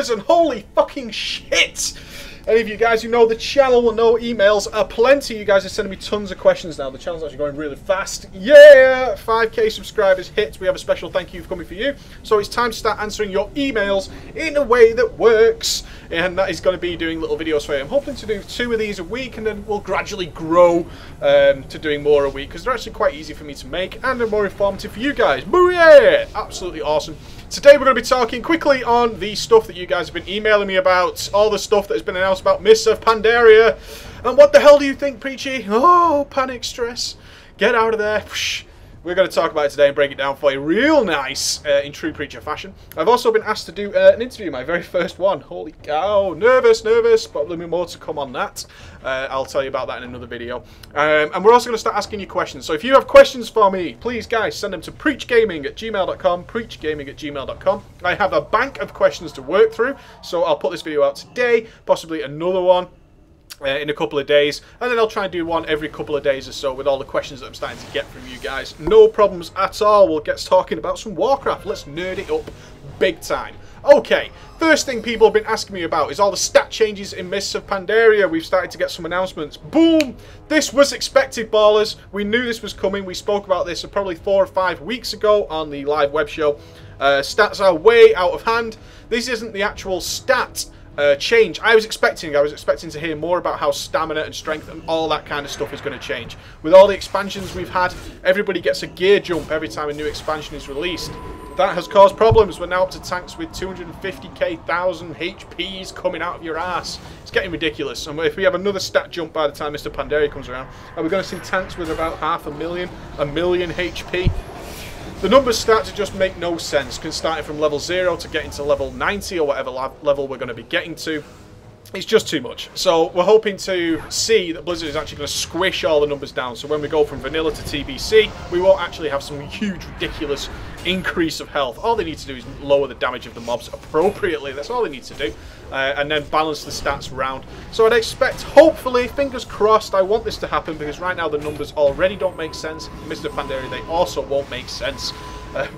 subscribers, and holy fucking shit! Any of you guys who know the channel will know emails are plenty. You guys are sending me tons of questions now. The channel's actually going really fast. Yeah! 5k subscribers hit. We have a special thank you coming for you. So it's time to start answering your emails in a way that works. And that is going to be doing little videos for you. I'm hoping to do 2 of these a week, and then we'll gradually grow to doing more a week, because they're actually quite easy for me to make and they're more informative for you guys. Booyah! Absolutely awesome. Today we're going to be talking quickly on the stuff that you guys have been emailing me about, all the stuff that has been announced about Mists of Pandaria. And what the hell do you think, Preachy? Oh, panic, stress. Get out of there. We're going to talk about it today and break it down for you real nice in true Preacher fashion. I've also been asked to do an interview, my very first one. Holy cow, nervous, probably more to come on that. I'll tell you about that in another video. And we're also going to start asking you questions. So if you have questions for me, please guys, send them to preachgaming@gmail.com, preachgaming@gmail.com. I have a bank of questions to work through, so I'll put this video out today, possibly another one in a couple of days, and then I'll try and do one every couple of days or so with all the questions that I'm starting to get from you guys. No problems at all. We'll get talking about some Warcraft. Let's nerd it up big time. Okay, first thing people have been asking me about is all the stat changes in Mists of Pandaria. We've started to get some announcements. Boom! This was expected, ballers. We knew this was coming. We spoke about this probably 4 or 5 weeks ago on the live web show. Stats are way out of hand. This isn't the actual stat change I was expecting to hear more about how stamina and strength and all that kind of stuff is going to change. With all the expansions we've had, everybody gets a gear jump every time a new expansion is released. That has caused problems. We're now up to tanks with 250,000 HPs coming out of your ass. It's getting ridiculous. And if we have another stat jump by the time Mr. Pandaria comes around, are we going to see tanks with about 500,000, 1 million HP? The numbers start to just make no sense, starting from level 0 to getting to level 90 or whatever level we're going to be getting to. It's just too much. So we're hoping to see that Blizzard is actually going to squish all the numbers down. So when we go from vanilla to TBC, we won't actually have some huge, ridiculous increase of health. All they need to do is lower the damage of the mobs appropriately. That's all they need to do. And then balance the stats around. So I'd expect, hopefully, fingers crossed, I want this to happen, because right now the numbers already don't make sense. Mr. Pandaria, they also won't make sense.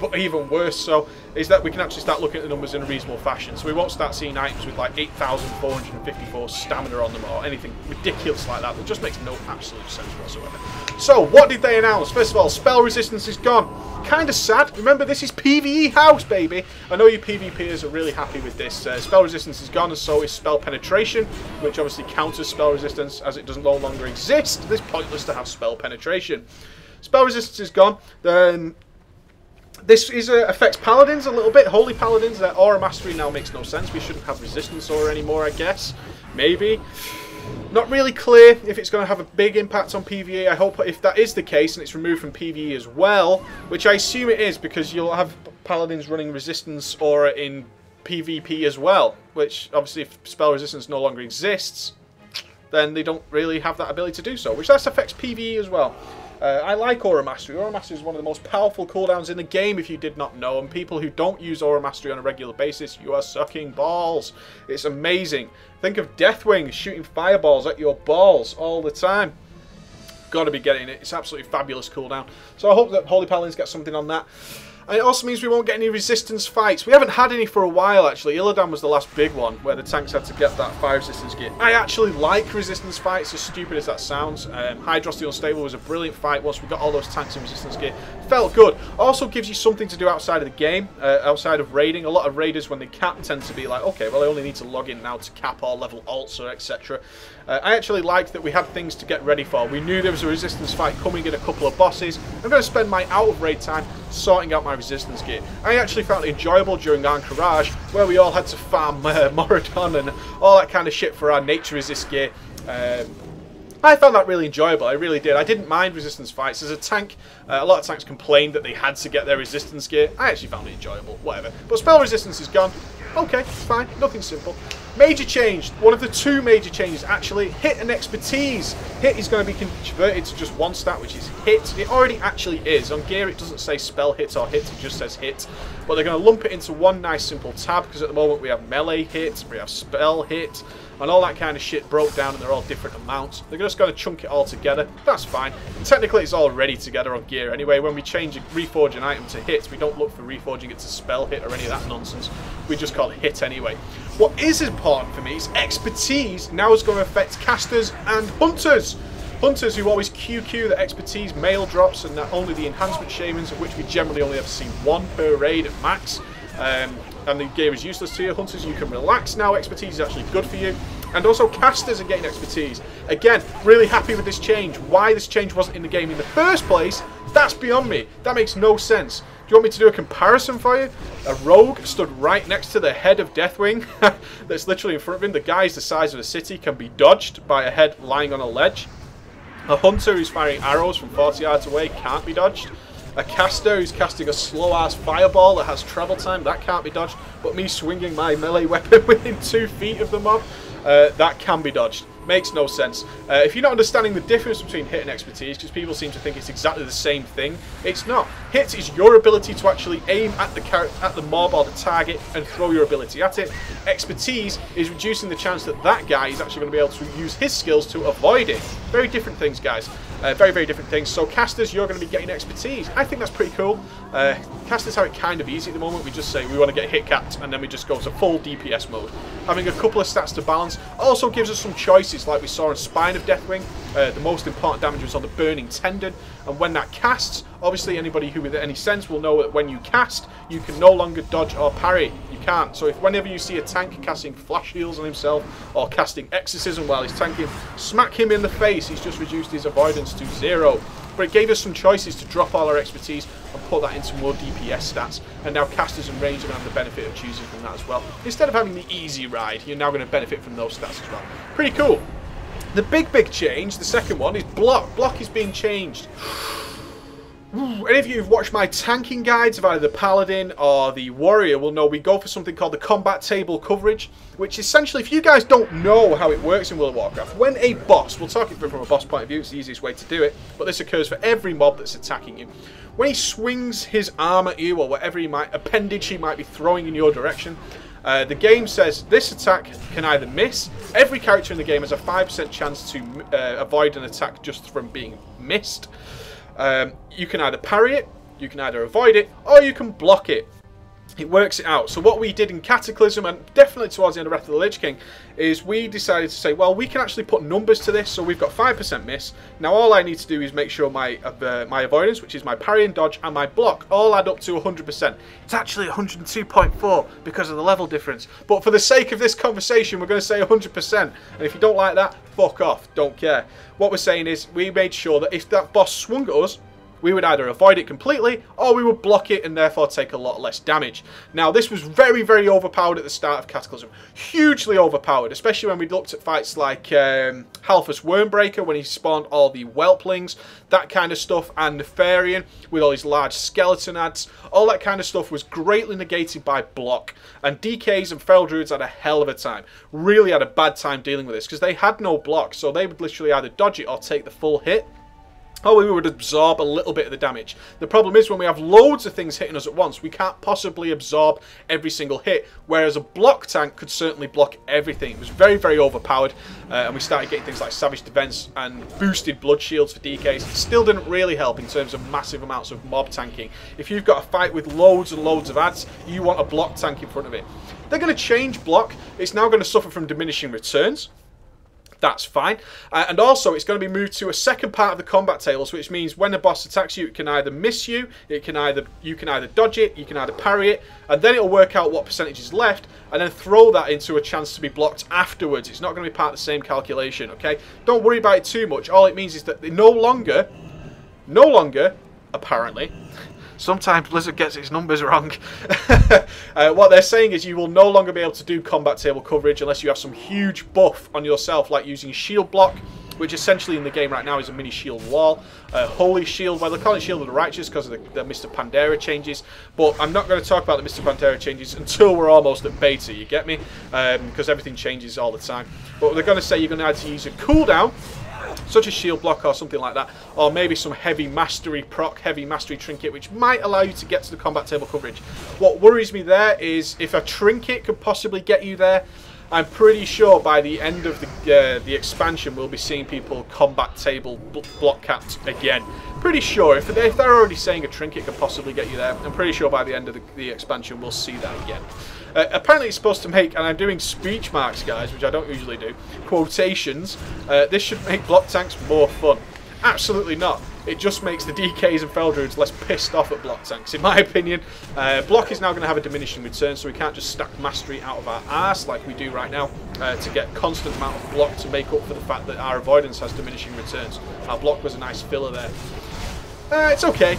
But even worse so is that we can actually start looking at the numbers in a reasonable fashion. So we won't start seeing items with like 8,454 stamina on them or anything ridiculous like that. That just makes no absolute sense whatsoever. So what did they announce? First of all, spell resistance is gone. Kind of sad. Remember, this is PvE house, baby. I know you PvPers are really happy with this. Spell resistance is gone, and so is spell penetration, which obviously counters spell resistance as it doesn't no longer exist. It's pointless to have spell penetration. Spell resistance is gone. Then this affects paladins a little bit. Holy paladins, their aura mastery now makes no sense. We shouldn't have resistance aura anymore, I guess. Maybe. Not really clear if it's going to have a big impact on PvE. I hope if that is the case and it's removed from PvE as well, which I assume it is, because you'll have paladins running resistance aura in PvP as well, which obviously if spell resistance no longer exists, then they don't really have that ability to do so, which that affects PvE as well. I like Aura Mastery. Aura Mastery is one of the most powerful cooldowns in the game, if you did not know. And people who don't use Aura Mastery on a regular basis, you are sucking balls. It's amazing. Think of Deathwing shooting fireballs at your balls all the time. Got to be getting it. It's absolutely fabulous cooldown. So I hope that Holy Paladins get something on that. And it also means we won't get any resistance fights. We haven't had any for a while, actually. Illidan was the last big one, where the tanks had to get that fire resistance gear. I actually like resistance fights, as stupid as that sounds. Hydros the Unstable was a brilliant fight once we got all those tanks in resistance gear. Felt good. Also gives you something to do outside of the game, outside of raiding. A lot of raiders, when they cap, tend to be like, okay, well, I only need to log in now to cap or level alts or etc. I actually liked that we had things to get ready for. We knew there was a resistance fight coming in a couple of bosses. I'm going to spend my out-of-raid time sorting out my resistance gear. I actually found it enjoyable during Encourage, where we all had to farm Moradon and all that kind of shit for our nature resist gear. I found that really enjoyable, I really did. I didn't mind resistance fights. As a tank, a lot of tanks complained that they had to get their resistance gear. I actually found it enjoyable, whatever. But spell resistance is gone. Okay, fine, nothing simple. Major change, one of the two major changes actually, hit and expertise. Hit is going to be converted to just one stat, which is hit. It already actually is. On gear it doesn't say spell hit or hit, it just says hit. But they're going to lump it into one nice simple tab, because at the moment we have melee hit, we have spell hit, and all that kind of shit broke down, and they're all different amounts. They're just going to chunk it all together. That's fine. And technically it's already together on gear anyway. When we reforge an item to hit, we don't look for reforging it to spell hit or any of that nonsense. We just call it hit anyway. What is important for me is expertise now is going to affect casters and hunters. Hunters who always QQ the expertise mail drops, and not only the enhancement shamans, of which we generally only ever see one per raid at max. And the gear is useless to you. Hunters, you can relax now. Expertise is actually good for you. And also casters are getting expertise. Again, really happy with this change. Why this change wasn't in the game in the first place, that's beyond me. That makes no sense. Do you want me to do a comparison for you? A rogue stood right next to the head of Deathwing that's literally in front of him. The guy's the size of a city, can be dodged by a head lying on a ledge. A hunter who's firing arrows from 40 yards away can't be dodged. A caster who's casting a slow-ass fireball that has travel time, that can't be dodged. But me swinging my melee weapon within 2 feet of the mob, that can be dodged. Makes no sense. If you're not understanding the difference between hit and expertise, because people seem to think it's exactly the same thing, it's not. Hit is your ability to actually aim at the mob or the target and throw your ability at it. Expertise is reducing the chance that that guy is actually going to be able to use his skills to avoid it. Very different things, guys. Very, very different things. So casters, you're going to be getting expertise. I think that's pretty cool. Casters have it kind of easy at the moment. We just say we want to get hit capped, and then we just go to full DPS mode. Having a couple of stats to balance also gives us some choices, like we saw in Spine of Deathwing. The most important damage was on the Burning Tendon, and when that casts, obviously anybody who with any sense will know that when you cast, you can no longer dodge or parry. You can't. So if whenever you see a tank casting flash heals on himself or casting exorcism while he's tanking, smack him in the face. He's just reduced his avoidance to 0. But it gave us some choices to drop all our expertise and put that into more DPS stats. And now casters and range are going to have the benefit of choosing from that as well. Instead of having the easy ride, you're now going to benefit from those stats as well. Pretty cool. The big change, the second one, is block. Block is being changed. Any of you who've watched my tanking guides of either the Paladin or the Warrior will know we go for something called the combat table coverage, which essentially, if you guys don't know how it works in World of Warcraft, when a boss, we'll talk it through from a boss point of view, it's the easiest way to do it, but this occurs for every mob that's attacking you. When he swings his arm at you, or whatever appendage he might be throwing in your direction, the game says this attack can either miss. Every character in the game has a 5% chance to avoid an attack just from being missed. You can either parry it, you can either avoid it, or you can block it. It works it out. So what we did in Cataclysm, and definitely towards the end of Wrath of the Lich King, is we decided to say, well, we can actually put numbers to this. So we've got 5% miss. Now all I need to do is make sure my avoidance, which is my parry and dodge, and my block all add up to 100%. It's actually 102.4 because of the level difference. But for the sake of this conversation, we're going to say 100%. And if you don't like that, fuck off. Don't care. What we're saying is we made sure that if that boss swung at us, we would either avoid it completely, or we would block it and therefore take a lot less damage. Now, this was very, very overpowered at the start of Cataclysm. Hugely overpowered, especially when we looked at fights like Halphus Wormbreaker, when he spawned all the Whelplings, that kind of stuff, and Nefarian, with all his large skeleton adds. All that kind of stuff was greatly negated by block. And DKs and Feral Druids had a hell of a time. Really had a bad time dealing with this, because they had no block, so they would literally either dodge it or take the full hit. Oh, we would absorb a little bit of the damage. The problem is when we have loads of things hitting us at once, we can't possibly absorb every single hit, whereas a block tank could certainly block everything. It was very, very overpowered, and we started getting things like Savage Defense and boosted blood shields for DKs. It still didn't really help in terms of massive amounts of mob tanking. If you've got a fight with loads and loads of adds, you want a block tank in front of it. They're going to change block. It's now going to suffer from diminishing returns. That's fine. And also, it's going to be moved to a second part of the combat tables, which means when a boss attacks you, it can either miss you, you can either dodge it, you can either parry it, and then it'll work out what percentage is left, and then throw that into a chance to be blocked afterwards. It's not going to be part of the same calculation, okay? Don't worry about it too much. All it means is that they no longer, apparently, sometimes Blizzard gets its numbers wrong. What they're saying is you will no longer be able to do combat table coverage unless you have some huge buff on yourself, like using shield block which essentially in the game right now is a mini shield wall. Holy shield, well, they're calling it Shield of the Righteous because of the Mr. Pandera changes, but I'm not going to talk about the Mr. Pandera changes until we're almost at beta, you get me? Because everything changes all the time. But they're going to say you're going to have to use a cooldown, such as shield block or something like that, or maybe some heavy mastery proc, heavy mastery trinket, which might allow you to get to the combat table coverage. What worries me there is if a trinket could possibly get you there, I'm pretty sure by the end of the expansion we'll be seeing people combat table block capped again. Pretty sure if they're already saying a trinket could possibly get you there, I'm pretty sure by the end of the expansion we'll see that again. Apparently it's supposed to make, and I'm doing speech marks, guys, which I don't usually do, quotations. This should make block tanks more fun. Absolutely not. It just makes the DKs and Feldrudes less pissed off at block tanks, in my opinion. Block is now going to have a diminishing return, so we can't just stack mastery out of our arse like we do right now to get constant amount of block to make up for the fact that our avoidance has diminishing returns. Our block was a nice filler there. It's okay.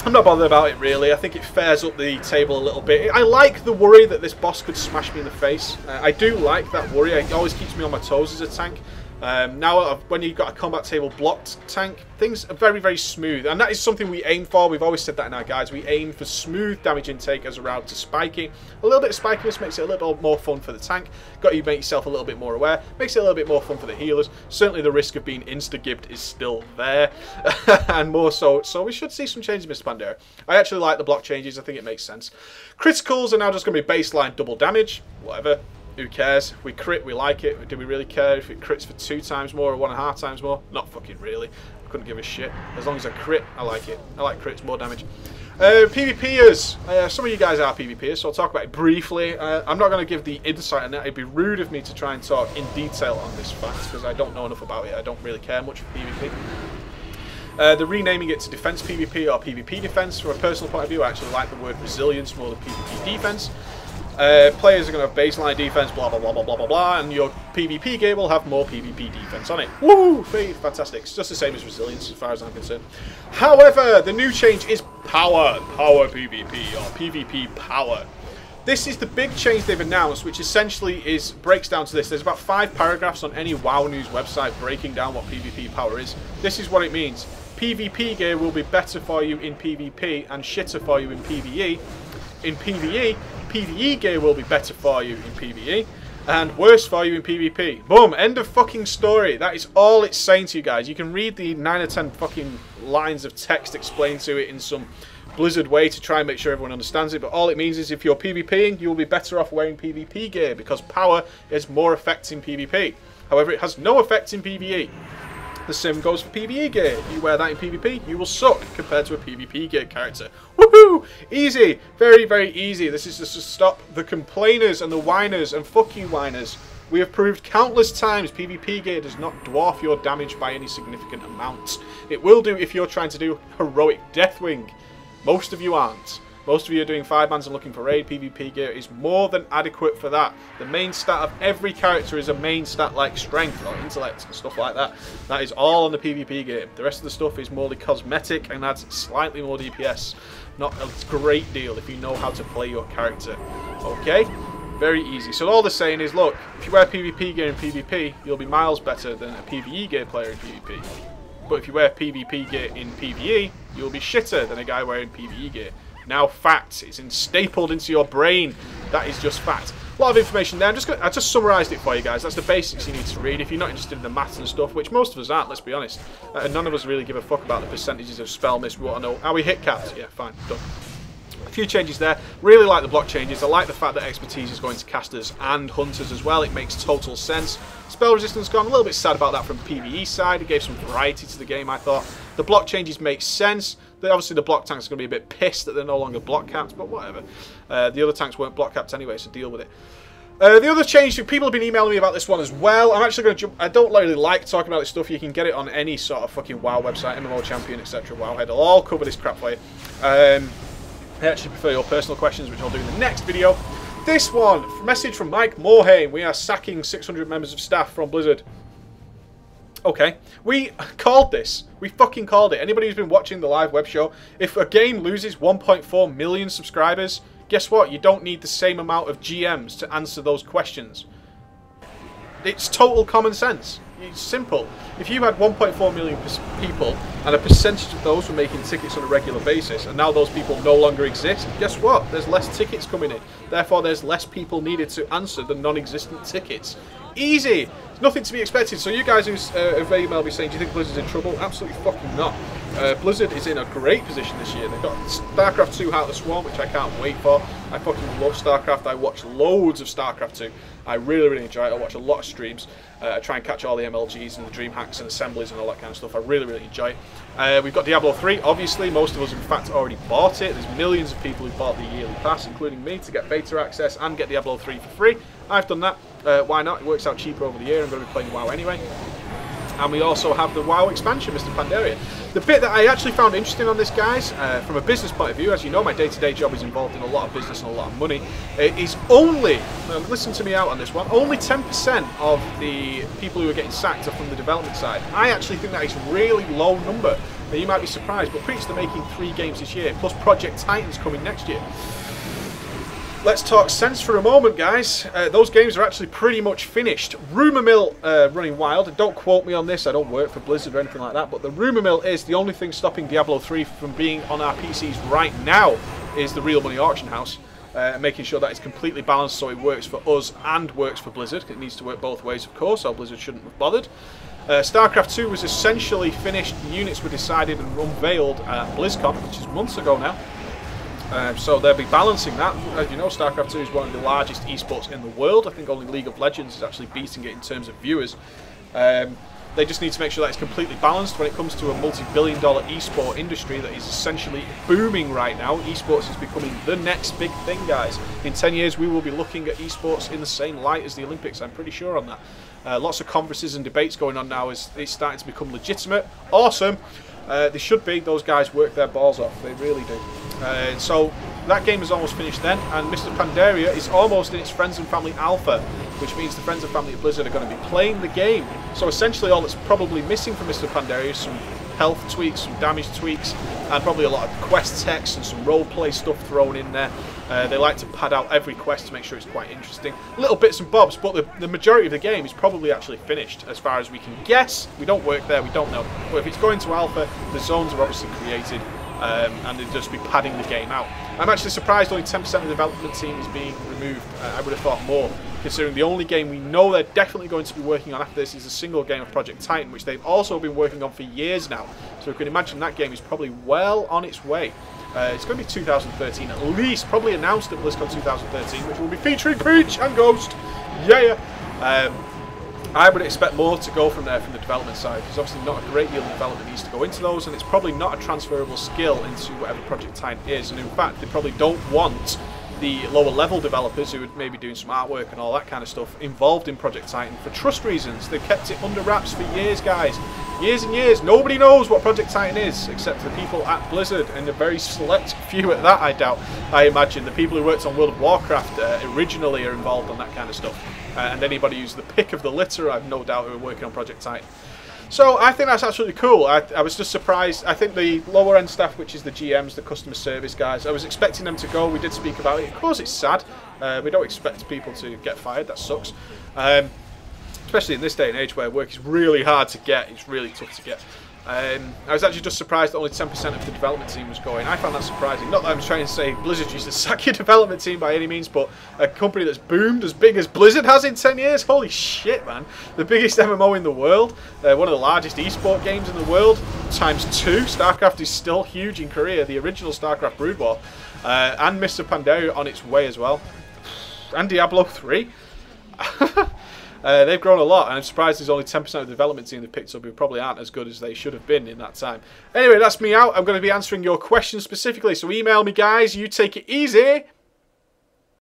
I'm not bothered about it really. I think it fares up the table a little bit. I like the worry that this boss could smash me in the face. I do like that worry. It always keeps me on my toes as a tank. Now, when you've got a combat table blocked tank, things are very, very smooth. And that is something we aim for. We've always said that in our guides. We aim for smooth damage intake as a route to spiking. A little bit of spikiness makes it a little bit more fun for the tank. Got you make yourself a little bit more aware. Makes it a little bit more fun for the healers. Certainly the risk of being insta-gibbed is still there. And more so. So we should see some changes in Mr. Pandera. I actually like the block changes. I think it makes sense. Criticals are now just going to be baseline double damage. Whatever. Who cares? We crit, we like it. Do we really care if it crits for 2 times more or 1.5 times more? Not fucking really. I couldn't give a shit. As long as I crit, I like it. I like crits, more damage. PvPers. Some of you guys are PvPers, so I'll talk about it briefly. I'm not going to give the insight on that. It'd be rude of me to try and talk in detail on this fact because I don't know enough about it. I don't really care much for PvP. They're renaming it to Defense PvP or PvP Defense. From a personal point of view, I actually like the word resilience more than PvP Defense. Players are going to have baseline defense, blah, blah, blah, blah, blah, blah, blah, and your PvP game will have more PvP defense on it. Woo! Fantastic. It's just the same as resilience as far as I'm concerned. However, the new change is power. Power PvP, or PvP power. This is the big change they've announced, which essentially breaks down to this. There's about 5 paragraphs on any WoW News website breaking down what PvP power is. This is what it means. PvP gear will be better for you in PvP and shitter for you in PvE. In PvE, PvE gear will be better for you in PvE and worse for you in PvP. Boom, end of fucking story. That is all it's saying to you guys. You can read the 9 or 10 fucking lines of text explained to it in some Blizzard way to try and make sure everyone understands it, but all it means is if you're PvPing, you will be better off wearing PvP gear because power is more effect in PvP. However, it has no effect in PvE. The same goes for PvE gear. If you wear that in PvP, you will suck compared to a PvP gear character. Woohoo! Easy. Very, very easy. This is just to stop the complainers and the whiners, and fuck you whiners. We have proved countless times PvP gear does not dwarf your damage by any significant amount. It will do if you're trying to do heroic Deathwing. Most of you aren't. Most of you are doing 5-mans and looking for raid. PvP gear is more than adequate for that. The main stat of every character is a main stat like strength or intellect and stuff like that. That is all on the PvP game. The rest of the stuff is more cosmetic and adds slightly more DPS. Not a great deal if you know how to play your character. Okay? Very easy. So all they're saying is, look, if you wear PvP gear in PvP, you'll be miles better than a PvE gear player in PvP. But if you wear PvP gear in PvE, you'll be shitter than a guy wearing PvE gear. Now fact, it's stapled into your brain. That is just fact. A lot of information there. I just summarised it for you guys. That's the basics you need to read if you're not interested in the maths and stuff, which most of us aren't, let's be honest. And none of us really give a fuck about the percentages of spell miss. We want to know, are we hit capped? Yeah, fine, done. A few changes there. Really like the block changes. I like the fact that expertise is going to casters and hunters as well. It makes total sense. Spell resistance gone. A little bit sad about that from PvE side. It gave some variety to the game, I thought. The block changes make sense. Obviously the block tanks are going to be a bit pissed that they're no longer block capped, but whatever. The other tanks weren't block capped anyway, so deal with it. The other change, people have been emailing me about this one as well. I'm actually going to jump. I don't really like talking about this stuff. You can get it on any sort of fucking WoW website, MMO Champion, etc. Wowhead. I'll all cover this crap for you. I actually prefer your personal questions, which I'll do in the next video. This one, message from Mike Morhaime. We are sacking 600 members of staff from Blizzard. Okay, we called this. We fucking called it. Anybody who's been watching the live web show, if a game loses 1.4 million subscribers, guess what? You don't need the same amount of GMs to answer those questions. It's total common sense. It's simple. If you had 1.4 million people and a percentage of those were making tickets on a regular basis, and now those people no longer exist, guess what? There's less tickets coming in. Therefore, there's less people needed to answer the non-existent tickets. Easy. It's nothing to be expected. So you guys who have emailed me saying, do you think Blizzard's in trouble? Absolutely fucking not. Blizzard is in a great position this year. They've got StarCraft 2 Heart of the Swarm, which I can't wait for. I fucking love StarCraft. I watch loads of StarCraft 2. I really, really enjoy it. I watch a lot of streams. I try and catch all the MLGs and the dream hacks and assemblies and all that kind of stuff. I really, really enjoy it. We've got Diablo 3. Obviously, most of us, in fact, already bought it. There's millions of people who bought the yearly pass, including me, to get beta access and get Diablo 3 for free. I've done that. Why not? It works out cheaper over the year. I'm going to be playing WoW anyway. And we also have the WoW expansion, Mr. Pandaria. The bit that I actually found interesting on this, guys, from a business point of view, as you know, my day-to-day job is involved in a lot of business and a lot of money, is only, listen to me out on this one, only 10% of the people who are getting sacked are from the development side. I actually think that is a really low number. Now, you might be surprised, but Preach, they're making 3 games this year, plus Project Titan's coming next year. Let's talk sense for a moment, guys. Those games are actually pretty much finished. Rumour mill running wild. Don't quote me on this. I don't work for Blizzard or anything like that. But the rumour mill is the only thing stopping Diablo 3 from being on our PCs right now is the real money auction house. Making sure that it's completely balanced so it works for us and works for Blizzard. It needs to work both ways, of course, or Blizzard shouldn't have bothered. StarCraft 2 was essentially finished. The units were decided and unveiled at BlizzCon, which is months ago now. So they'll be balancing that. As you know, StarCraft 2 is one of the largest esports in the world. I think only League of Legends is actually beating it in terms of viewers. They just need to make sure that it's completely balanced when it comes to a multi-billion-dollar esport industry that is essentially booming right now. Esports is becoming the next big thing, guys. In 10 years, we will be looking at esports in the same light as the Olympics. I'm pretty sure on that. Lots of conferences and debates going on now as it's starting to become legitimate. Awesome. They should be. Those guys work their balls off. They really do. So that game is almost finished then, and Mr. Pandaria is almost in its Friends and Family Alpha, which means the Friends and Family of Blizzard are going to be playing the game. So essentially all that's probably missing from Mr. Pandaria is some health tweaks, some damage tweaks, and probably a lot of quest text and some roleplay stuff thrown in there. They like to pad out every quest to make sure it's quite interesting. Little bits and bobs, but the majority of the game is probably actually finished as far as we can guess. We don't work there, we don't know. But if it's going to alpha, the zones are obviously created. And they'll just be padding the game out. I'm actually surprised only 10% of the development team is being removed. I would have thought more, considering the only game we know they're definitely going to be working on after this is a single game of Project Titan, which they've also been working on for years now. So we can imagine that game is probably well on its way. It's going to be 2013 at least, probably announced at BlizzCon 2013, which will be featuring Preach and Ghost. Yeah. I would expect more to go from there from the development side. There's obviously not a great deal of development needs to go into those, and it's probably not a transferable skill into whatever Project Titan is. And in fact, they probably don't want the lower level developers who are maybe doing some artwork and all that kind of stuff involved in Project Titan for trust reasons. They've kept it under wraps for years, guys. Years and years. Nobody knows what Project Titan is except the people at Blizzard, and a very select few at that, I doubt. I imagine the people who worked on World of Warcraft originally are involved on that kind of stuff. And anybody who's the pick of the litter, I've no doubt, who are working on Project Titan. So I think that's absolutely cool. I was just surprised. I think the lower end staff, which is the GMs, the customer service guys, I was expecting them to go. We did speak about it. Of course it's sad. We don't expect people to get fired. That sucks. Especially in this day and age where work is really hard to get. It's really tough to get. I was actually just surprised that only 10% of the development team was going. I found that surprising. Not that I'm trying to say Blizzard used to sack your development team by any means, but a company that's boomed as big as Blizzard has in 10 years, holy shit, man. The biggest MMO in the world, one of the largest esport games in the world, times 2. StarCraft is still huge in Korea, the original StarCraft Brood War, and Mr. Pandaria on its way as well, and Diablo 3. They've grown a lot, and I'm surprised there's only 10% of the development team they've picked up who probably aren't as good as they should have been in that time. Anyway, that's me out. I'm going to be answering your questions specifically, so email me, guys. You take it easy.